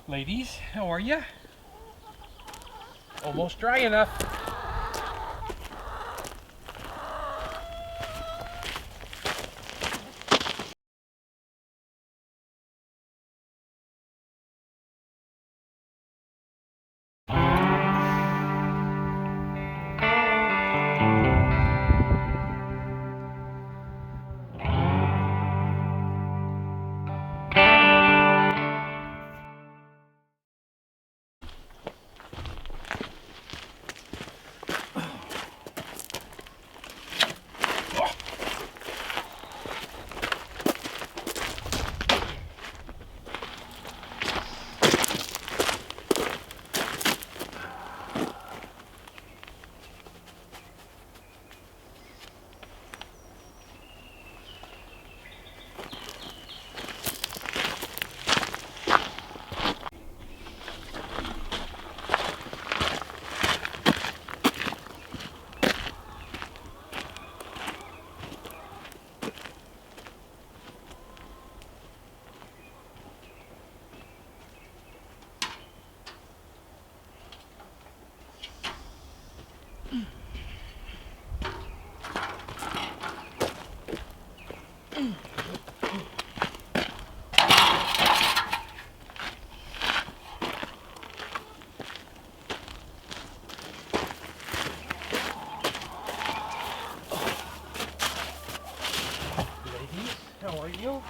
Ladies, how are you? Almost dry enough. Ladies, how are you?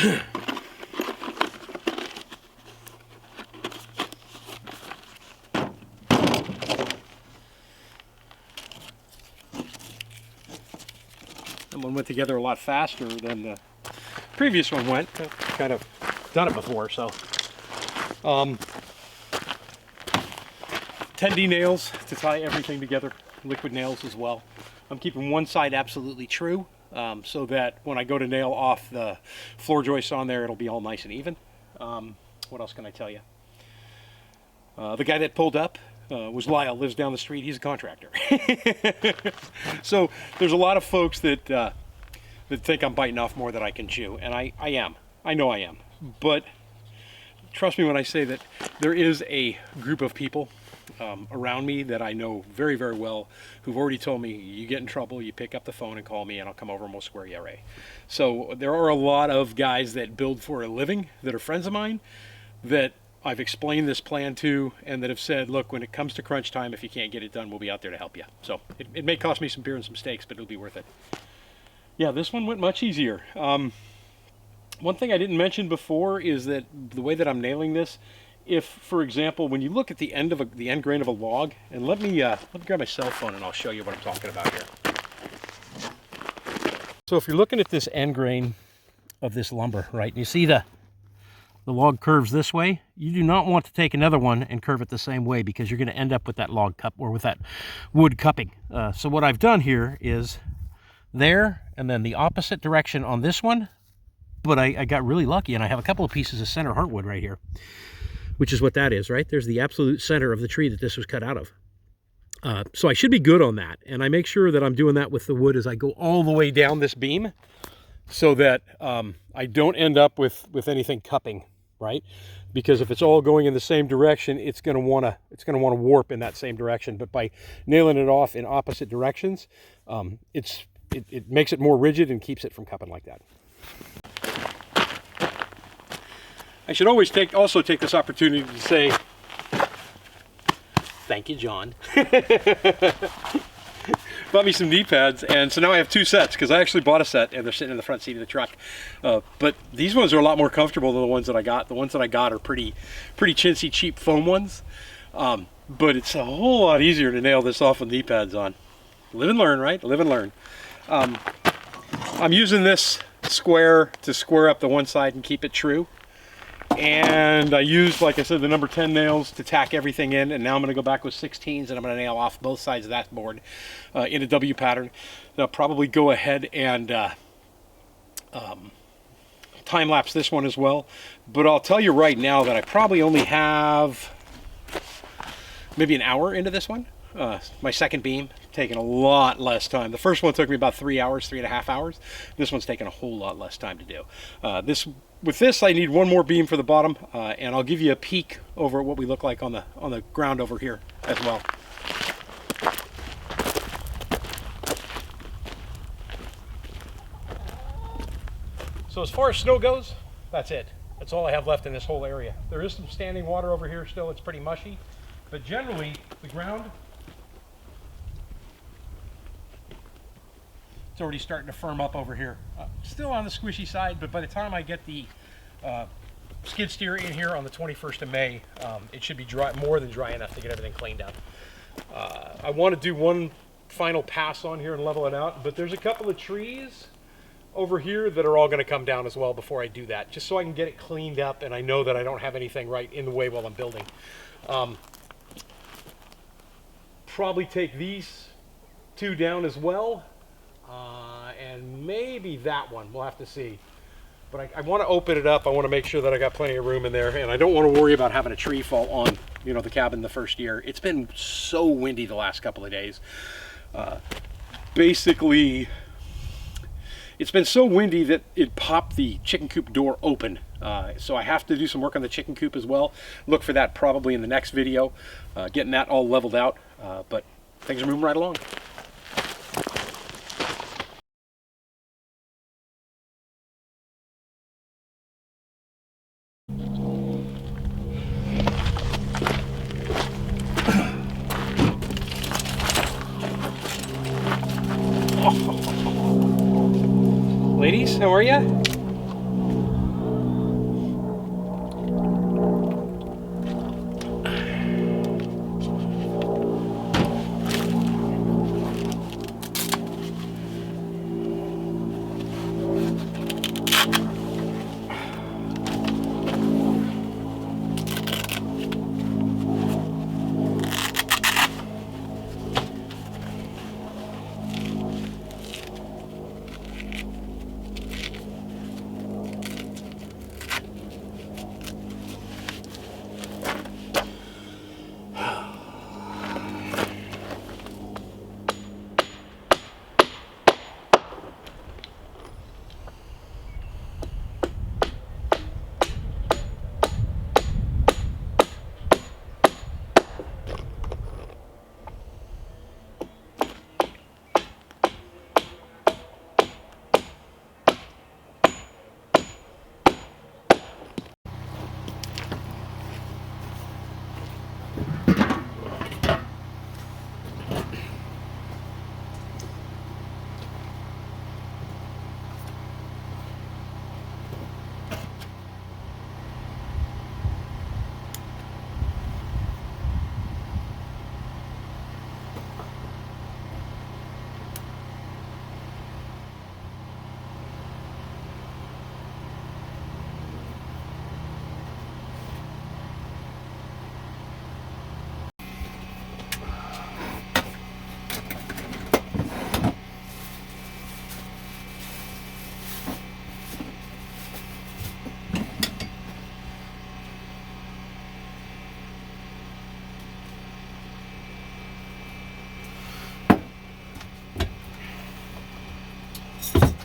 That one went together a lot faster than the previous one went. I've kind of done it before, so. 10D nails to tie everything together, liquid nails as well. I'm keeping one side absolutely true, so that when I go to nail off the floor joists on there, it'll be all nice and even. What else can I tell you? The guy that pulled up was Lyle, lives down the street. He's a contractor. So there's a lot of folks that that think I'm biting off more than I can chew, and I am. I know I am. But trust me when I say that there is a group of people around me that I know very, very well who've already told me, you get in trouble, you pick up the phone and call me and I'll come over and we'll square you away. So there are a lot of guys that build for a living that are friends of mine that I've explained this plan to, and that have said, look, when it comes to crunch time, if you can't get it done, we'll be out there to help you. So it may cost me some beer and some steaks, but it'll be worth it. Yeah, this one went much easier. One thing I didn't mention before is that the way that I'm nailing this, if, for example, when you look at the end of the end grain of a log, and let me grab my cell phone and I'll show you what I'm talking about here. So if you're looking at this end grain of this lumber, right, and you see the log curves this way, you do not want to take another one and curve it the same way, because you're going to end up with that log cup or with that wood cupping. So what I've done here is there, and then the opposite direction on this one, but I got really lucky and I have a couple of pieces of center heartwood right here, which is what that is, right? There's the absolute center of the tree that this was cut out of. So I should be good on that. And I make sure that I'm doing that with the wood as I go all the way down this beam, so that I don't end up with anything cupping, right? Because if it's all going in the same direction, it's going to want to warp in that same direction. But by nailing it off in opposite directions, it makes it more rigid and keeps it from cupping like that. I should always also take this opportunity to say, thank you, John. Bought me some knee pads, and so now I have two sets, because I actually bought a set and they're sitting in the front seat of the truck. But these ones are a lot more comfortable than the ones that I got. The ones that I got are pretty chintzy, cheap foam ones. But it's a whole lot easier to nail this off with knee pads on. Live and learn, right? Live and learn. I'm using this square to square up the one side and keep it true. And I used, like I said, the number 10 nails to tack everything in, and now I'm going to go back with 16s and I'm going to nail off both sides of that board in a W pattern. And I'll probably go ahead and time lapse this one as well. But I'll tell you right now that I probably only have maybe an hour into this one. My second beam taking a lot less time. The first one took me about 3 hours, 3.5 hours. This one's taking a whole lot less time to do. With this, I need one more beam for the bottom, and I'll give you a peek over at what we look like on the ground over here as well. So as far as snow goes, that's it. That's all I have left in this whole area. There is some standing water over here still. It's pretty mushy, but generally the ground, it's already starting to firm up over here. Still on the squishy side, but by the time I get the skid steer in here on the 21st of May, it should be dry, more than dry enough to get everything cleaned up. I want to do one final pass on here and level it out, but there's a couple of trees over here that are all going to come down as well before I do that, just so I can get it cleaned up and I know that I don't have anything right in the way while I'm building. Probably take these two down as well. And maybe that one, we'll have to see. But I want to open it up. I want to make sure that I got plenty of room in there, and I don't want to worry about having a tree fall on, you know, the cabin the first year. It's been so windy the last couple of days. Basically, it's been so windy that it popped the chicken coop door open. So I have to do some work on the chicken coop as well. Look for that probably in the next video, getting that all leveled out. But things are moving right along. Ladies, how are you?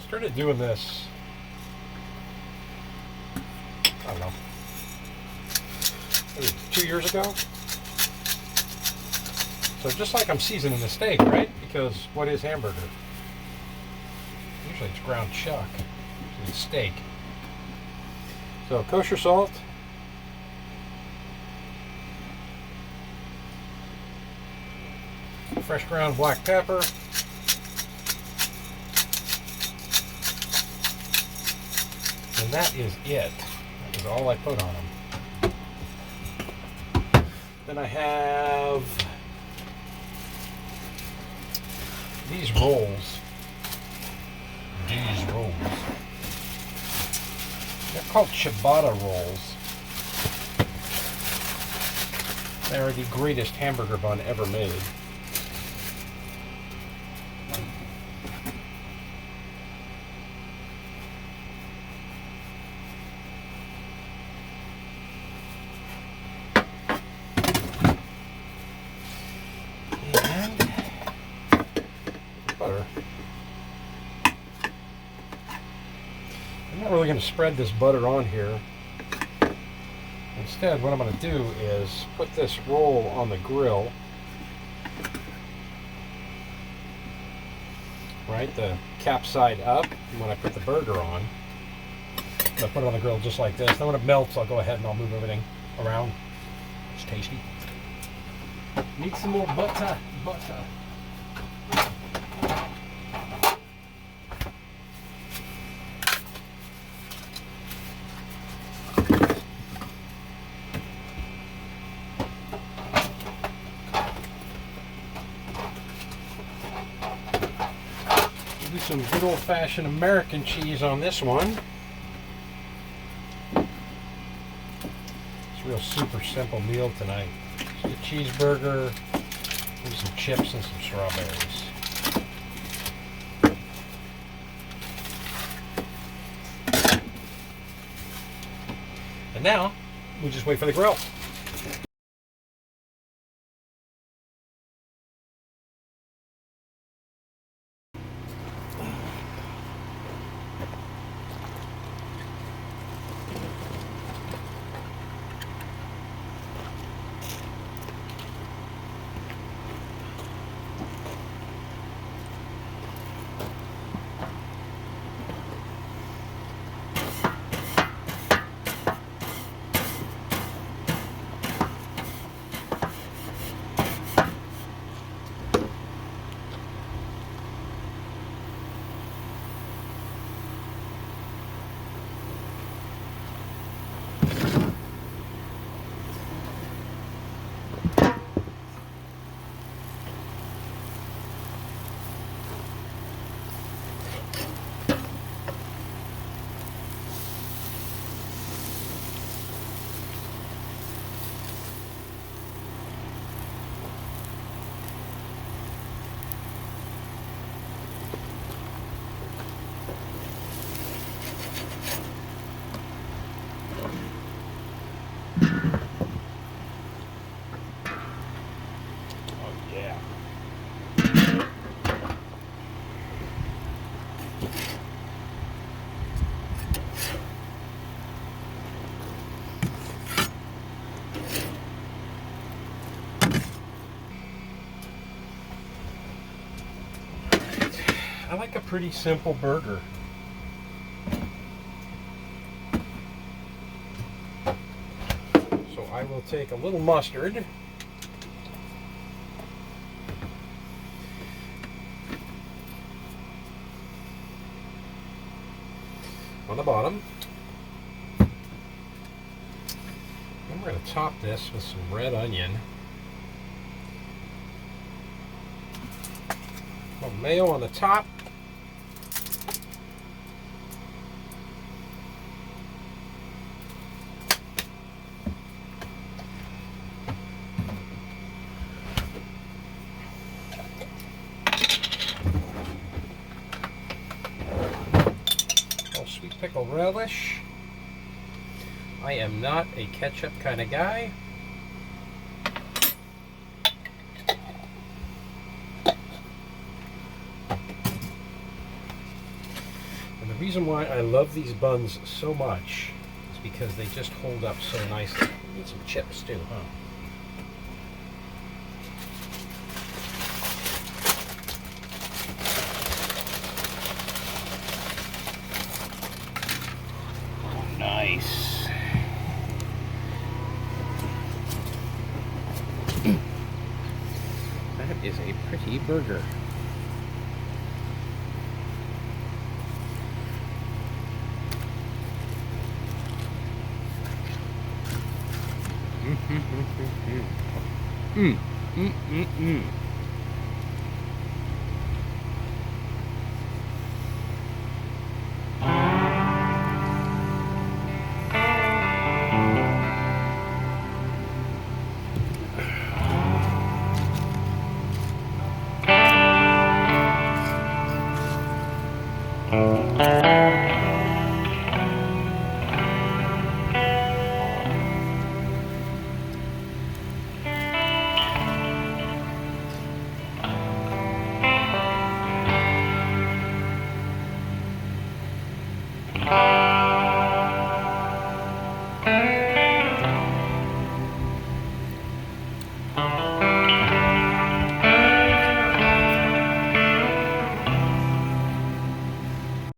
Started doing this, I don't know, maybe 2 years ago. So just like I'm seasoning the steak, right? Because what is hamburger? Usually it's ground chuck. Usually it's steak. So kosher salt. Fresh ground black pepper. And that is it. That is all I put on them. Then I have these rolls. They're called ciabatta rolls. They are the greatest hamburger bun ever made. Butter. I'm not really going to spread this butter on here. Instead, what I'm going to do is put this roll on the grill. Right, the cap side up. And when I put the burger on, I put it on the grill just like this. Then when it melts, I'll go ahead and I'll move everything around. It's tasty. Need some more butter. Do some good old-fashioned American cheese on this one. It's a real super simple meal tonight. Just a cheeseburger, maybe some chips and some strawberries. And now, we just wait for the grill. I like a pretty simple burger. So I will take a little mustard. On the bottom. And we're going to top this with some red onion. A little mayo on the top. Sweet pickle relish. I am not a ketchup kind of guy. And the reason why I love these buns so much is because they just hold up so nicely. Need some chips too, huh? Nice. That is a pretty burger.